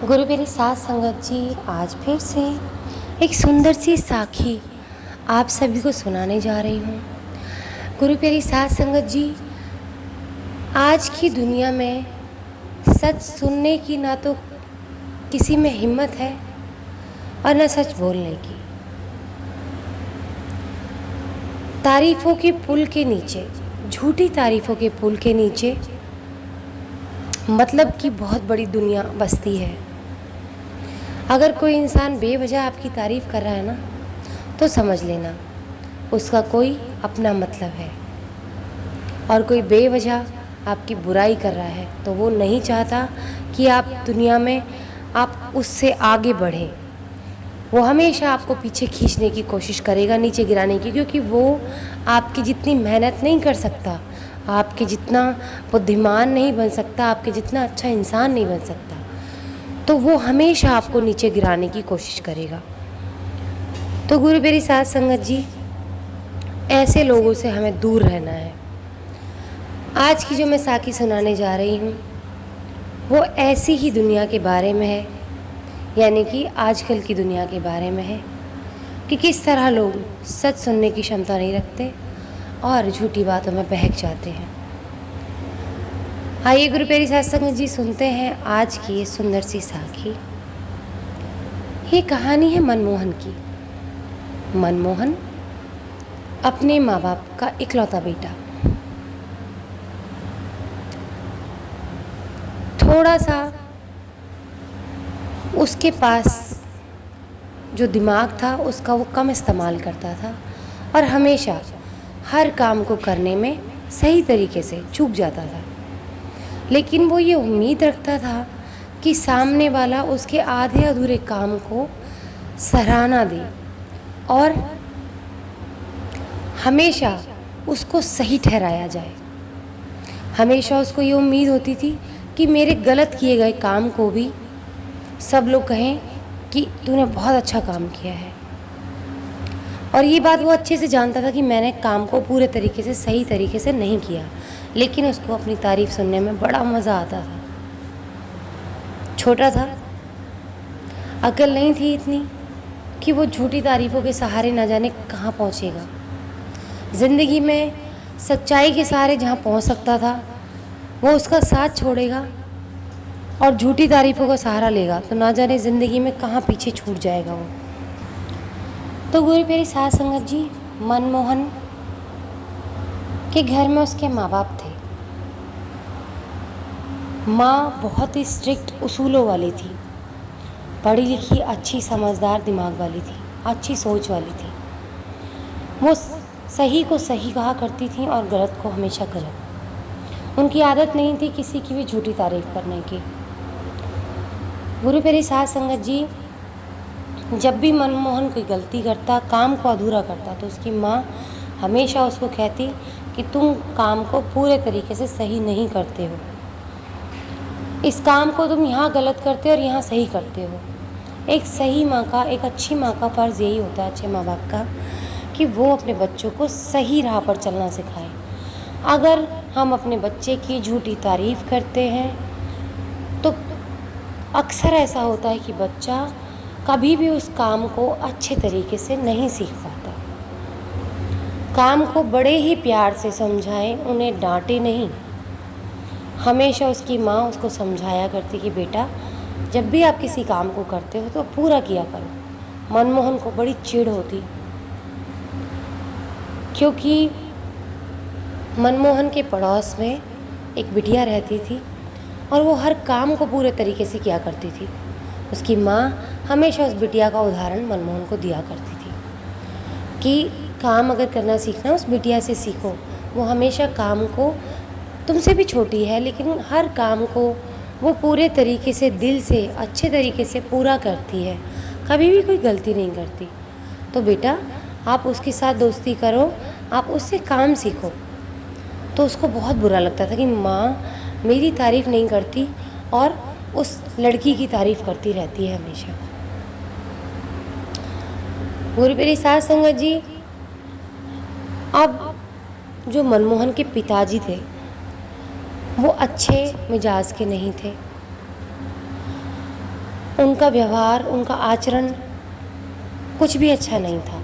गुरु मेरी साथ संगत जी, आज फिर से एक सुंदर सी साखी आप सभी को सुनाने जा रही हूँ। गुरु मेरी साथ संगत जी, आज की दुनिया में सच सुनने की ना तो किसी में हिम्मत है और न सच बोलने की। तारीफों के पुल के नीचे, झूठी तारीफों के पुल के नीचे मतलब कि बहुत बड़ी दुनिया बसती है। अगर कोई इंसान बेवजह आपकी तारीफ़ कर रहा है ना, तो समझ लेना उसका कोई अपना मतलब है। और कोई बेवजह आपकी बुराई कर रहा है तो वो नहीं चाहता कि आप दुनिया में आप उससे आगे बढ़ें। वो हमेशा आपको पीछे खींचने की कोशिश करेगा, नीचे गिराने की, क्योंकि वो आपकी जितनी मेहनत नहीं कर सकता, आपके जितना बुद्धिमान नहीं बन सकता, आपके जितना अच्छा इंसान नहीं बन सकता, तो वो हमेशा आपको नीचे गिराने की कोशिश करेगा। तो गुरु मेरी साथ संगत जी, ऐसे लोगों से हमें दूर रहना है। आज की जो मैं साखी सुनाने जा रही हूँ वो ऐसी ही दुनिया के बारे में है, यानी कि आजकल की दुनिया के बारे में है कि किस तरह लोग सच सुनने की क्षमता नहीं रखते और झूठी बातों में बहक जाते हैं। आइए गुरु प्यारी साथ संगत जी, सुनते हैं आज की ये सुंदर सी साखी। ये कहानी है मनमोहन की। मनमोहन अपने माँ बाप का इकलौता बेटा। थोड़ा सा उसके पास जो दिमाग था उसका वो कम इस्तेमाल करता था और हमेशा हर काम को करने में सही तरीके से चूक जाता था। लेकिन वो ये उम्मीद रखता था कि सामने वाला उसके आधे अधूरे काम को सराहना दे और हमेशा उसको सही ठहराया जाए। हमेशा उसको ये उम्मीद होती थी कि मेरे गलत किए गए काम को भी सब लोग कहें कि तूने बहुत अच्छा काम किया है। और ये बात वो अच्छे से जानता था कि मैंने काम को पूरे तरीके से, सही तरीके से नहीं किया, लेकिन उसको अपनी तारीफ़ सुनने में बड़ा मज़ा आता था। छोटा था, अकल नहीं थी इतनी कि वो झूठी तारीफ़ों के सहारे ना जाने कहाँ पहुँचेगा। ज़िंदगी में सच्चाई के सहारे जहाँ पहुँच सकता था वो उसका साथ छोड़ेगा और झूठी तारीफ़ों का सहारा लेगा तो ना जाने ज़िंदगी में कहाँ पीछे छूट जाएगा वो। तो गुरु मेरी साथ संगत जी, मनमोहन के घर में उसके माँ बाप थे। माँ बहुत ही स्ट्रिक्ट उसूलों वाली थी, पढ़ी लिखी, अच्छी समझदार दिमाग वाली थी, अच्छी सोच वाली थी। वो सही को सही कहा करती थी और गलत को हमेशा गलत। उनकी आदत नहीं थी किसी की भी झूठी तारीफ़ करने की। गुरु मेरी साथ संगत जी, जब भी मनमोहन कोई गलती करता, काम को अधूरा करता, तो उसकी माँ हमेशा उसको कहती कि तुम काम को पूरे तरीके से सही नहीं करते हो, इस काम को तुम यहाँ गलत करते हो और यहाँ सही करते हो। एक सही माँ का, एक अच्छी माँ का फ़र्ज़ यही होता है, अच्छे माँ बाप का, कि वो अपने बच्चों को सही राह पर चलना सिखाए। अगर हम अपने बच्चे की झूठी तारीफ़ करते हैं तो अक्सर ऐसा होता है कि बच्चा कभी भी उस काम को अच्छे तरीके से नहीं सीख पाता। काम को बड़े ही प्यार से समझाएं, उन्हें डांटे नहीं। हमेशा उसकी माँ उसको समझाया करती कि बेटा, जब भी आप किसी काम को करते हो तो पूरा किया करो। मनमोहन को बड़ी चिढ़ होती, क्योंकि मनमोहन के पड़ोस में एक बिटिया रहती थी और वो हर काम को पूरे तरीके से किया करती थी। उसकी माँ हमेशा उस बिटिया का उदाहरण मनमोहन को दिया करती थी कि काम अगर करना सीखना उस बिटिया से सीखो। वो हमेशा काम को, तुमसे भी छोटी है लेकिन हर काम को वो पूरे तरीके से, दिल से, अच्छे तरीके से पूरा करती है, कभी भी कोई गलती नहीं करती। तो बेटा, आप उसके साथ दोस्ती करो, आप उससे काम सीखो। तो उसको बहुत बुरा लगता था कि माँ मेरी तारीफ़ नहीं करती और उस लड़की की तारीफ़ करती रहती है हमेशा। गुरु मेरी साथ संगत जी, अब जो मनमोहन के पिताजी थे वो अच्छे मिजाज के नहीं थे। उनका व्यवहार, उनका आचरण कुछ भी अच्छा नहीं था।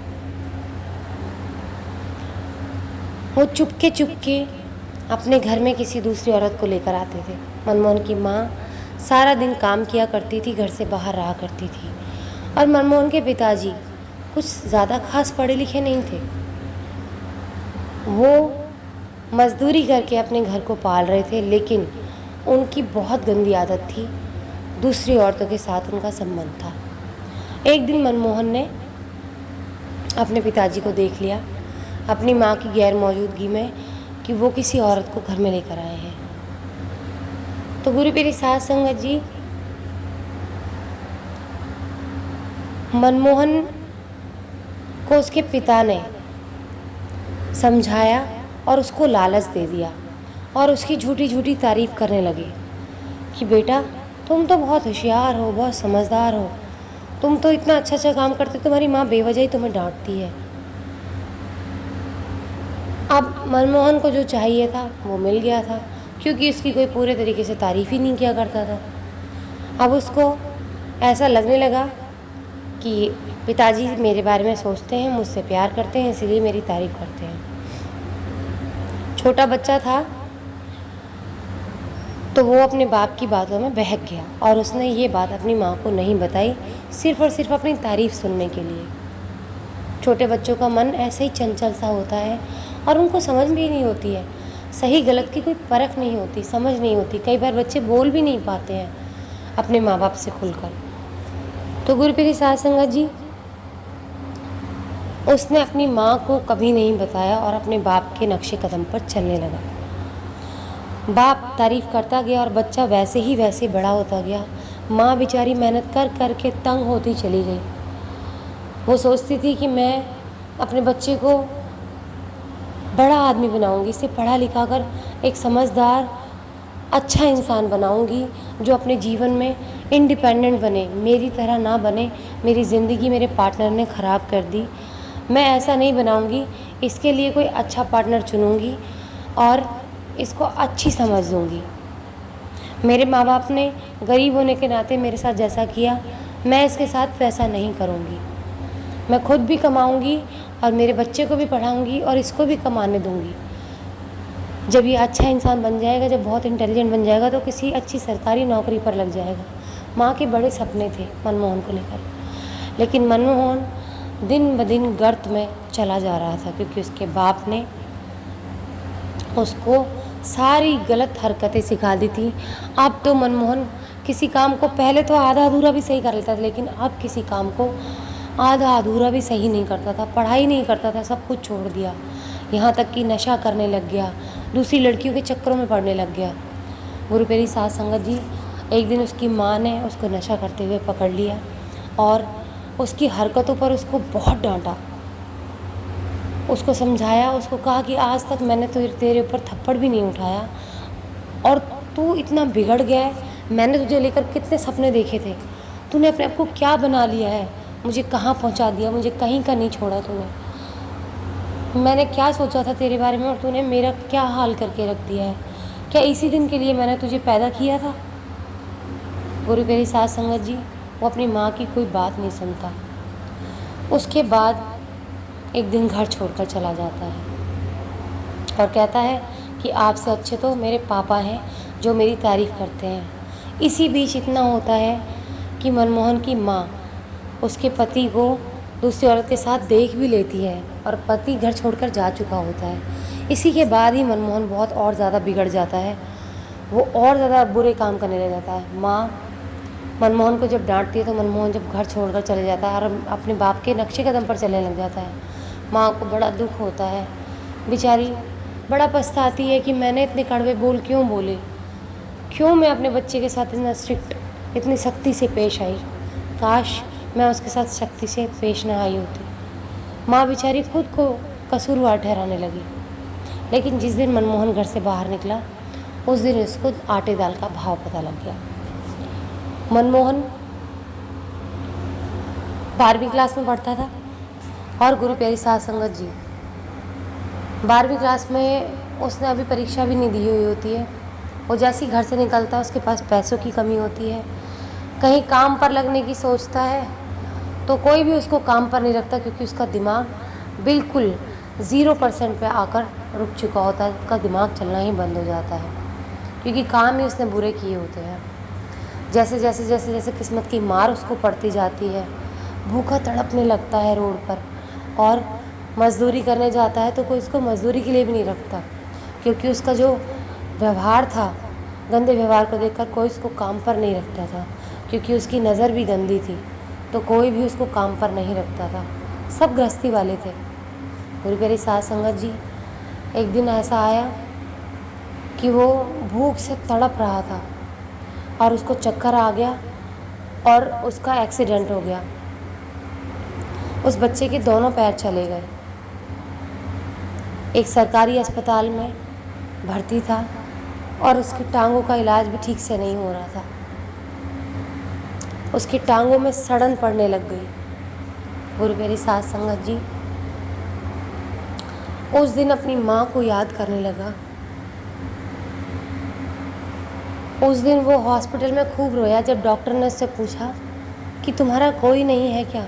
वो चुपके चुपके अपने घर में किसी दूसरी औरत को लेकर आते थे। मनमोहन की माँ सारा दिन काम किया करती थी, घर से बाहर रहा करती थी। और मनमोहन के पिताजी कुछ ज़्यादा खास पढ़े लिखे नहीं थे। वो मजदूरी करके अपने घर को पाल रहे थे, लेकिन उनकी बहुत गंदी आदत थी, दूसरी औरतों के साथ उनका संबंध था। एक दिन मनमोहन ने अपने पिताजी को देख लिया अपनी माँ की गैर मौजूदगी में कि वो किसी औरत को घर में लेकर आए हैं। तो गुरु पीरी साध संगत जी मनमोहन को उसके पिता ने समझाया और उसको लालच दे दिया और उसकी झूठी झूठी तारीफ़ करने लगे कि बेटा तुम तो बहुत होशियार हो, बहुत समझदार हो, तुम तो इतना अच्छा अच्छा काम करते, तुम्हारी माँ बेवजह ही तुम्हें डांटती है। अब मनमोहन को जो चाहिए था वो मिल गया था, क्योंकि उसकी कोई पूरे तरीके से तारीफ़ ही नहीं किया करता था। अब उसको ऐसा लगने लगा कि पिताजी मेरे बारे में सोचते हैं, मुझसे प्यार करते हैं, इसीलिए मेरी तारीफ़ करते हैं। छोटा बच्चा था तो वो अपने बाप की बातों में बहक गया और उसने ये बात अपनी माँ को नहीं बताई, सिर्फ़ और सिर्फ अपनी तारीफ़ सुनने के लिए। छोटे बच्चों का मन ऐसे ही चंचल सा होता है और उनको समझ भी नहीं होती है, सही गलत की कोई परख नहीं होती, समझ नहीं होती। कई बार बच्चे बोल भी नहीं पाते हैं अपने माँ बाप से खुलकर। तो गुरु पीरी साध संगत जी उसने अपनी माँ को कभी नहीं बताया और अपने बाप के नक्शे कदम पर चलने लगा। बाप तारीफ़ करता गया और बच्चा वैसे ही वैसे बड़ा होता गया। माँ बेचारी मेहनत कर कर के तंग होती चली गई। वो सोचती थी कि मैं अपने बच्चे को बड़ा आदमी बनाऊंगी, इसे पढ़ा लिखा कर एक समझदार अच्छा इंसान बनाऊंगी जो अपने जीवन में इंडिपेंडेंट बने, मेरी तरह ना बने। मेरी ज़िंदगी मेरे पार्टनर ने ख़राब कर दी, मैं ऐसा नहीं बनाऊंगी, इसके लिए कोई अच्छा पार्टनर चुनूंगी और इसको अच्छी समझ दूंगी। मेरे माँ बाप ने गरीब होने के नाते मेरे साथ जैसा किया, मैं इसके साथ वैसा नहीं करूंगी। मैं खुद भी कमाऊंगी और मेरे बच्चे को भी पढ़ाऊंगी और इसको भी कमाने दूंगी। जब ये अच्छा इंसान बन जाएगा, जब बहुत इंटेलिजेंट बन जाएगा, तो किसी अच्छी सरकारी नौकरी पर लग जाएगा। माँ के बड़े सपने थे मनमोहन को लेकर, लेकिन मनमोहन दिन ब दिन गर्त में चला जा रहा था, क्योंकि उसके बाप ने उसको सारी गलत हरकतें सिखा दी थी। अब तो मनमोहन किसी काम को पहले तो आधा अधूरा भी सही कर लेता था, लेकिन अब किसी काम को आधा अधूरा भी सही नहीं करता था। पढ़ाई नहीं करता था, सब कुछ छोड़ दिया, यहाँ तक कि नशा करने लग गया, दूसरी लड़कियों के चक्करों में पड़ने लग गया। गुरु पीरी साध संगत जी एक दिन उसकी माँ ने उसको नशा करते हुए पकड़ लिया और उसकी हरकतों पर उसको बहुत डांटा, उसको समझाया, उसको कहा कि आज तक मैंने तो तेरे ऊपर थप्पड़ भी नहीं उठाया और तू इतना बिगड़ गया है। मैंने तुझे लेकर कितने सपने देखे थे, तूने अपने आप को क्या बना लिया है, मुझे कहाँ पहुंचा दिया, मुझे कहीं का नहीं छोड़ा तूने। मैंने क्या सोचा था तेरे बारे में और तूने मेरा क्या हाल करके रख दिया है। क्या इसी दिन के लिए मैंने तुझे पैदा किया था। गुरु पीरी साध संगत जी वो अपनी माँ की कोई बात नहीं सुनता। उसके बाद एक दिन घर छोड़कर चला जाता है और कहता है कि आपसे अच्छे तो मेरे पापा हैं जो मेरी तारीफ़ करते हैं। इसी बीच इतना होता है कि मनमोहन की माँ उसके पति को दूसरी औरत के साथ देख भी लेती है और पति घर छोड़कर जा चुका होता है। इसी के बाद ही मनमोहन बहुत और ज़्यादा बिगड़ जाता है, वो और ज़्यादा बुरे काम करने लग जाता है। माँ मनमोहन को जब डांटती है तो मनमोहन जब घर छोड़कर चले जाता है और अपने बाप के नक्शे कदम पर चलने लग जाता है। माँ को बड़ा दुख होता है, बेचारी बड़ा पछताती है कि मैंने इतने कड़वे बोल क्यों बोले, क्यों मैं अपने बच्चे के साथ इतना स्ट्रिक्ट, इतनी सख्ती से पेश आई। काश मैं उसके साथ सख्ती से पेश ना आई होती। माँ बेचारी खुद को कसूरवार ठहराने लगी। लेकिन जिस दिन मनमोहन घर से बाहर निकला उस दिन उसको आटे दाल का भाव पता लग गया। मनमोहन 12वीं क्लास में पढ़ता था और गुरु प्यारी साध संगत जी 12वीं क्लास में उसने अभी परीक्षा भी नहीं दी हुई होती है। वो जैसे ही घर से निकलता है उसके पास पैसों की कमी होती है, कहीं काम पर लगने की सोचता है तो कोई भी उसको काम पर नहीं रखता, क्योंकि उसका दिमाग बिल्कुल 0% पे आकर रुक चुका होता है। उसका दिमाग चलना ही बंद हो जाता है, क्योंकि काम ही उसने बुरे किए होते हैं। जैसे जैसे जैसे जैसे किस्मत की मार उसको पड़ती जाती है, भूखा तड़पने लगता है रोड पर, और मज़दूरी करने जाता है तो कोई उसको मज़दूरी के लिए भी नहीं रखता, क्योंकि उसका जो व्यवहार था, गंदे व्यवहार को देखकर कोई उसको काम पर नहीं रखता था, क्योंकि उसकी नज़र भी गंदी थी, तो कोई भी उसको काम पर नहीं रखता था। सब गृहस्थी वाले थे। मेरी प्यारी साथ संगत जी, एक दिन ऐसा आया कि वो भूख से तड़प रहा था और उसको चक्कर आ गया और उसका एक्सीडेंट हो गया। उस बच्चे के दोनों पैर चले गए। एक सरकारी अस्पताल में भर्ती था और उसकी टांगों का इलाज भी ठीक से नहीं हो रहा था। उसकी टांगों में सड़न पड़ने लग गई। गुरु मेरी साथ संगत जी, उस दिन अपनी माँ को याद करने लगा। उस दिन वो हॉस्पिटल में खूब रोया जब डॉक्टर ने उससे पूछा कि तुम्हारा कोई नहीं है क्या?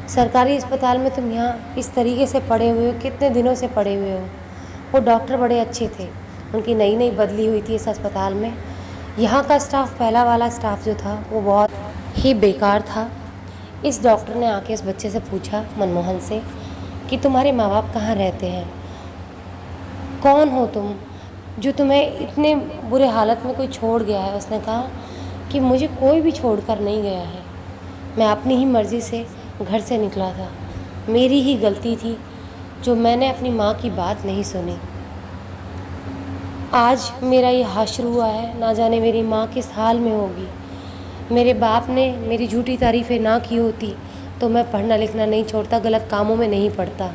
सरकारी अस्पताल में तुम यहाँ इस तरीके से पड़े हुए हो, कितने दिनों से पड़े हुए हो? वो डॉक्टर बड़े अच्छे थे, उनकी नई नई बदली हुई थी इस अस्पताल में। यहाँ का स्टाफ, पहला वाला स्टाफ जो था, वो बहुत ही बेकार था। इस डॉक्टर ने आके इस बच्चे से पूछा, मनमोहन से, कि तुम्हारे माँ बाप कहाँ रहते हैं? कौन हो तुम जो तुम्हें इतने बुरे हालत में कोई छोड़ गया है? उसने कहा कि मुझे कोई भी छोड़ कर नहीं गया है, मैं अपनी ही मर्ज़ी से घर से निकला था, मेरी ही गलती थी जो मैंने अपनी माँ की बात नहीं सुनी। आज मेरा ये हश्र हुआ है, ना जाने मेरी माँ किस हाल में होगी। मेरे बाप ने मेरी झूठी तारीफ़ें ना की होती तो मैं पढ़ना लिखना नहीं छोड़ता, गलत कामों में नहीं पड़ता।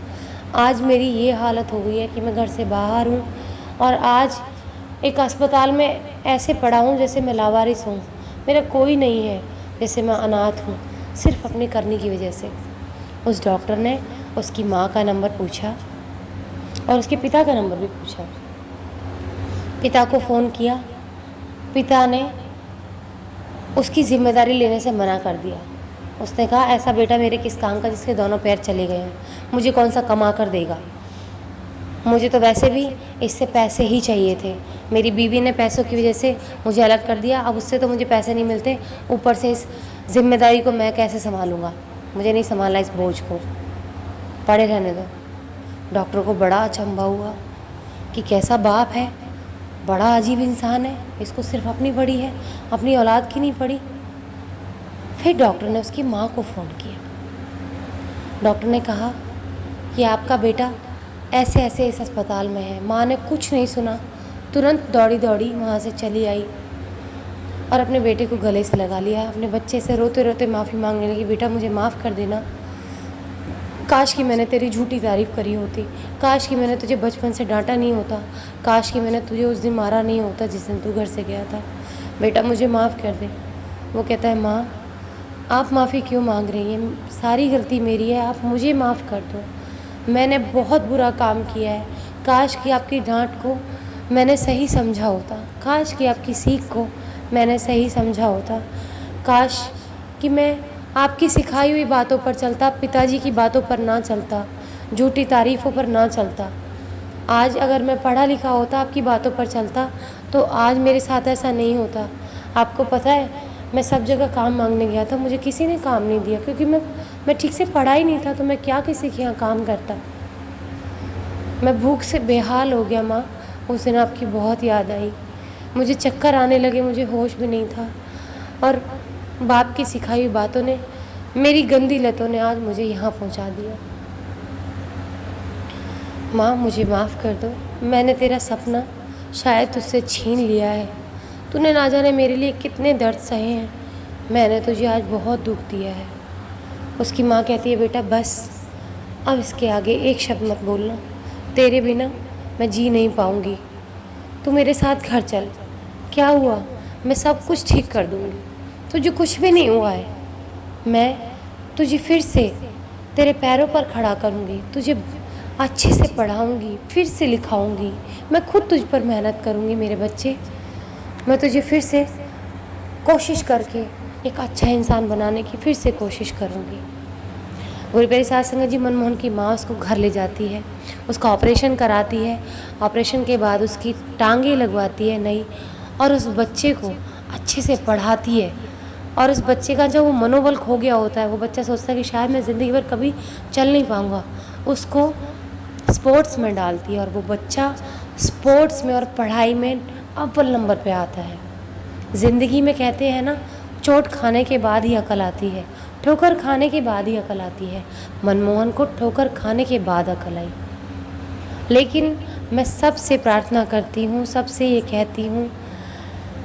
आज मेरी ये हालत हो गई है कि मैं घर से बाहर हूँ और आज एक अस्पताल में ऐसे पड़ा हूँ जैसे मैं लावारिस हूँ, मेरा कोई नहीं है, जैसे मैं अनाथ हूँ, सिर्फ अपने करने की वजह से। उस डॉक्टर ने उसकी माँ का नंबर पूछा और उसके पिता का नंबर भी पूछा। पिता को फ़ोन किया, पिता ने उसकी ज़िम्मेदारी लेने से मना कर दिया। उसने कहा, ऐसा बेटा मेरे किस काम का जिसके दोनों पैर चले गए हैं, मुझे कौन सा कमा कर देगा? मुझे तो वैसे भी इससे पैसे ही चाहिए थे। मेरी बीवी ने पैसों की वजह से मुझे अलग कर दिया, अब उससे तो मुझे पैसे नहीं मिलते, ऊपर से इस जिम्मेदारी को मैं कैसे संभालूंगा? मुझे नहीं संभालना इस बोझ को, पड़े रहने दो। डॉक्टर को बड़ा अचंभा हुआ कि कैसा बाप है, बड़ा अजीब इंसान है, इसको सिर्फ अपनी पड़ी है, अपनी औलाद की नहीं पड़ी। फिर डॉक्टर ने उसकी माँ को फ़ोन किया। डॉक्टर ने कहा कि आपका बेटा ऐसे ऐसे इस अस्पताल में है। माँ ने कुछ नहीं सुना, तुरंत दौड़ी दौड़ी वहाँ से चली आई और अपने बेटे को गले से लगा लिया। अपने बच्चे से रोते रोते माफ़ी मांगने लगी, बेटा मुझे माफ़ कर देना, काश कि मैंने तेरी झूठी तारीफ़ करी होती, काश कि मैंने तुझे बचपन से डांटा नहीं होता, काश कि मैंने तुझे उस दिन मारा नहीं होता जिस दिन तू घर से गया था, बेटा मुझे माफ़ कर दे। वो कहता है, माँ आप माफ़ी क्यों मांग रही हैं? सारी गलती मेरी है, आप मुझे माफ़ कर दो, मैंने बहुत बुरा काम किया है। काश कि आपकी डांट को मैंने सही समझा होता, काश कि आपकी सीख को मैंने सही समझा होता, काश कि मैं आपकी सिखाई हुई बातों पर चलता, पिताजी की बातों पर ना चलता, झूठी तारीफ़ों पर ना चलता। आज अगर मैं पढ़ा लिखा होता, आपकी बातों पर चलता, तो आज मेरे साथ ऐसा नहीं होता। आपको पता है, मैं सब जगह काम मांगने गया था, मुझे किसी ने काम नहीं दिया, क्योंकि मैं ठीक से पढ़ा ही नहीं था, तो मैं क्या किसी के यहाँ काम करता। मैं भूख से बेहाल हो गया माँ, उस दिन आपकी बहुत याद आई, मुझे चक्कर आने लगे, मुझे होश भी नहीं था, और बाप की सिखाई हुई बातों ने, मेरी गंदी लतों ने आज मुझे यहाँ पहुँचा दिया। माँ मुझे माफ़ कर दो, मैंने तेरा सपना शायद तुझसे छीन लिया है, तूने ना जाने मेरे लिए कितने दर्द सहे हैं, मैंने तुझे आज बहुत दुख दिया है। उसकी माँ कहती है, बेटा बस, अब इसके आगे एक शब्द मत बोलना, तेरे बिना मैं जी नहीं पाऊँगी, तू मेरे साथ घर चल। क्या हुआ? मैं सब कुछ ठीक कर दूँगी, तुझे कुछ भी नहीं हुआ है, मैं तुझे फिर से तेरे पैरों पर खड़ा करूँगी, तुझे अच्छे से पढ़ाऊँगी, फिर से लिखाऊँगी, मैं खुद तुझ पर मेहनत करूँगी मेरे बच्चे, मैं तुझे फिर से कोशिश करके एक अच्छा इंसान बनाने की फिर से कोशिश करूँगी। गुरु प्यारी साध संगत जी, मनमोहन की माँ उसको घर ले जाती है, उसका ऑपरेशन कराती है। ऑपरेशन के बाद उसकी टांगें लगवाती है नई, और उस बच्चे को अच्छे से पढ़ाती है। और उस बच्चे का जब वो मनोबल खो गया होता है, वो बच्चा सोचता है कि शायद मैं ज़िंदगी भर कभी चल नहीं पाऊँगा, उसको स्पोर्ट्स में डालती है और वो बच्चा स्पोर्ट्स में और पढ़ाई में अव्वल नंबर पे आता है। ज़िंदगी में कहते हैं ना, चोट खाने के बाद ही अकल आती है, ठोकर खाने के बाद ही अकल आती है। मनमोहन को ठोकर खाने के बाद अकल आई। लेकिन मैं सबसे प्रार्थना करती हूँ, सबसे ये कहती हूँ,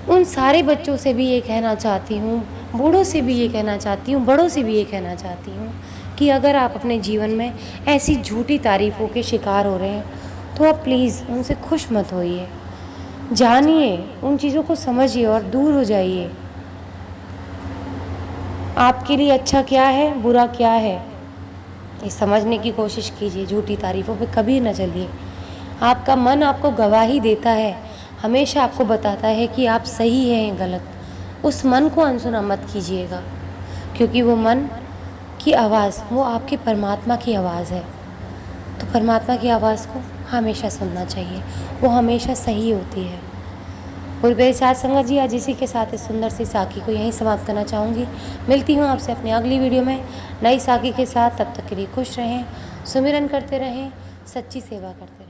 उन सारे बच्चों से भी ये कहना चाहती हूँ, बूढ़ों से भी ये कहना चाहती हूँ, बड़ों से भी ये कहना चाहती हूँ कि अगर आप अपने जीवन में ऐसी झूठी तारीफ़ों के शिकार हो रहे हैं तो आप प्लीज़ उनसे खुश मत होइए। जानिए, उन चीज़ों को समझिए और दूर हो जाइए। आपके लिए अच्छा क्या है, बुरा क्या है, ये समझने की कोशिश कीजिए। झूठी तारीफ़ों पे कभी न चलिए। आपका मन आपको गवाही देता है, हमेशा आपको बताता है कि आप सही हैं या गलत। उस मन को अनसुना मत कीजिएगा, क्योंकि वो मन की आवाज़ वो आपके परमात्मा की आवाज़ है। तो परमात्मा की आवाज़ को हमेशा सुनना चाहिए, वो हमेशा सही होती है। और मेरे साथ संगत जी, आज इसी के साथ इस सुंदर सी साखी को यहीं समाप्त करना चाहूँगी। मिलती हूँ आपसे अपनी अगली वीडियो में नई साखी के साथ। तब तक के लिए खुश रहें, सुमिरन करते रहें, सच्ची सेवा करते रहें।